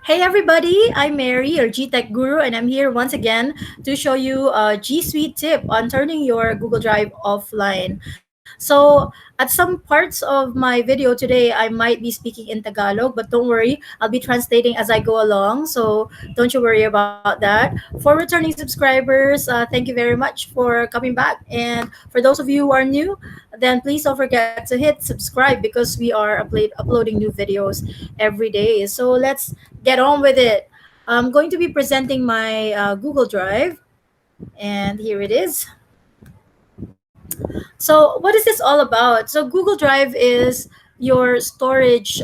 Hey everybody, I'm Mary, your G Tech Guru, and I'm here once again to show you a G Suite tip on turning your Google Drive offline. So, at some parts of my video today, I might be speaking in Tagalog, but don't worry, I'll be translating as I go along. So, don't you worry about that. For returning subscribers, thank you very much for coming back. And for those of you who are new, then please don't forget to hit subscribe because we are uploading new videos every day. So, let's get on with it. I'm going to be presenting my Google Drive, and here it is. So, what is this all about? So, Google Drive is your storage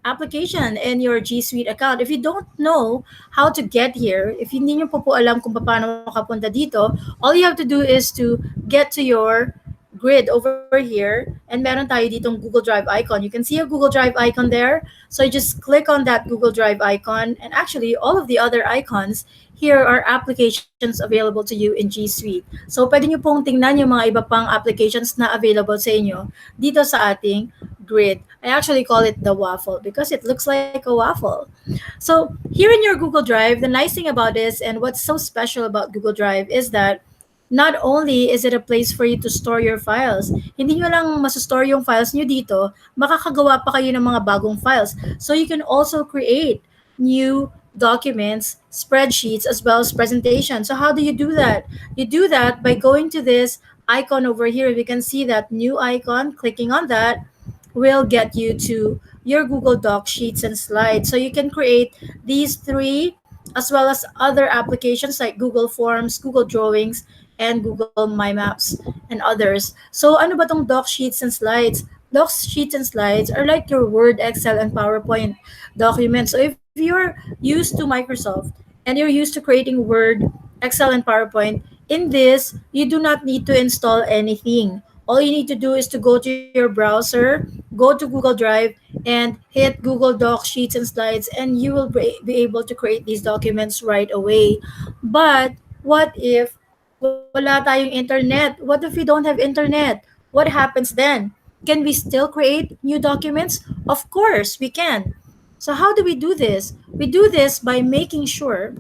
application in your G Suite account. If you don't know how to get here, if hindi nyo po alam kung paano makapunta dito, all you have to do is to get to your grid over here, and meron tayo ditong Google Drive icon. You can see a Google Drive icon there. So you just click on that Google Drive icon, and actually all of the other icons here are applications available to you in G Suite. So pwede nyo pong tingnan yung mga iba pang applications na available sa inyo dito sa ating grid. I actually call it the waffle because it looks like a waffle. So here in your Google Drive, the nice thing about this and what's so special about Google Drive is that not only is it a place for you to store your files, hindi nyo lang masastore yung files nyo dito, makakagawa pa kayo ng mga bagong files. So you can also create new documents, spreadsheets, as well as presentations. So how do you do that? You do that by going to this icon over here. We can see that new icon. Clicking on that will get you to your Google Doc sheets and slides. So you can create these three as well as other applications like Google Forms, Google Drawings, and Google My Maps and others. So ano ba tong doc sheets and slides? Doc sheets and slides are like your Word, Excel, and PowerPoint documents. So if you're used to Microsoft and you're used to creating Word, Excel, and PowerPoint, in this, you do not need to install anything. All you need to do is to go to your browser, go to Google Drive, and hit Google Docs, Sheets, and Slides, and you will be able to create these documents right away. But what if wala tayong internet? What if we don't have internet? What happens then? Can we still create new documents? Of course, we can. So, how do we do this? We do this by making sure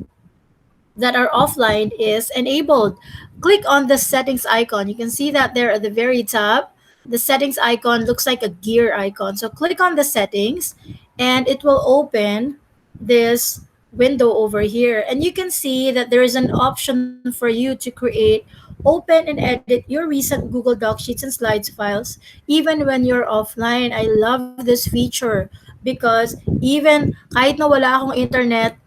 that our offline is enabled. Click on the settings icon. You can see that there at the very top. The settings icon looks like a gear icon. So click on the settings and it will open this window over here. And you can see that there is an option for you to create, open, and edit your recent Google Docs, Sheets, and Slides files even when you're offline. I love this feature because even kahit na wala akong internet,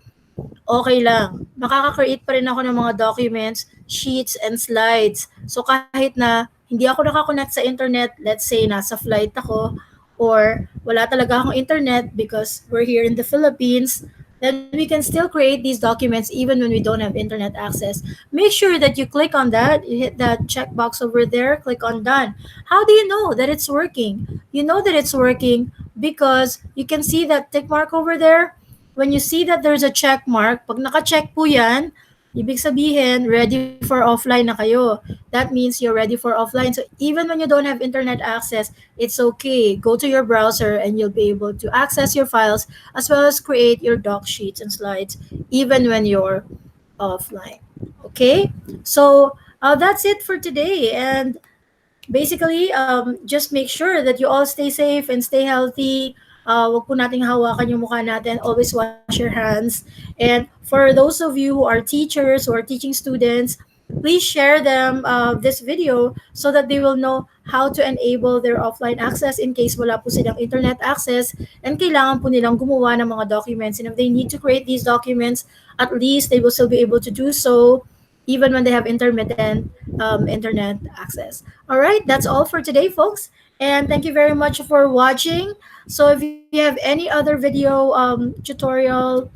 okay lang. Makaka-create pa rin ako ng mga documents, sheets, and slides. So kahit na hindi ako nakakonect sa internet, let's say nasa flight ako, or wala talaga akong internet because we're here in the Philippines, then we can still create these documents even when we don't have internet access. Make sure that you click on that, you hit that checkbox over there, click on done. How do you know that it's working? You know that it's working because you can see that tick mark over there. When you see that there's a check mark, pag naka-check po yan, ibig sabihin, ready for offline na kayo. That means you're ready for offline. So even when you don't have internet access, it's okay. Go to your browser and you'll be able to access your files as well as create your doc sheets and slides even when you're offline. Okay? So that's it for today. And basically, just make sure that you all stay safe and stay healthy. Wag po nating hawakan yung mukha natin. Always wash your hands. And for those of you who are teachers, who are teaching students, please share them this video so that they will know how to enable their offline access in case wala po silang internet access and kailangan po nilang gumawa ng mga documents. And if they need to create these documents, at least they will still be able to do so even when they have intermittent internet access. All right, that's all for today, folks. And thank you very much for watching. So if you have any other video tutorial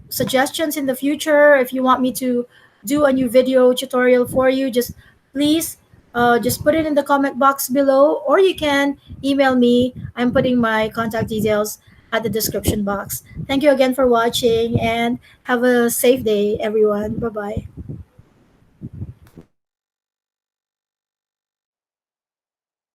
suggestions in the future, if you want me to do a new video tutorial for you, just put it in the comment box below, or you can email me. I'm putting my contact details at the description box. Thank you again for watching and have a safe day, everyone. Bye bye.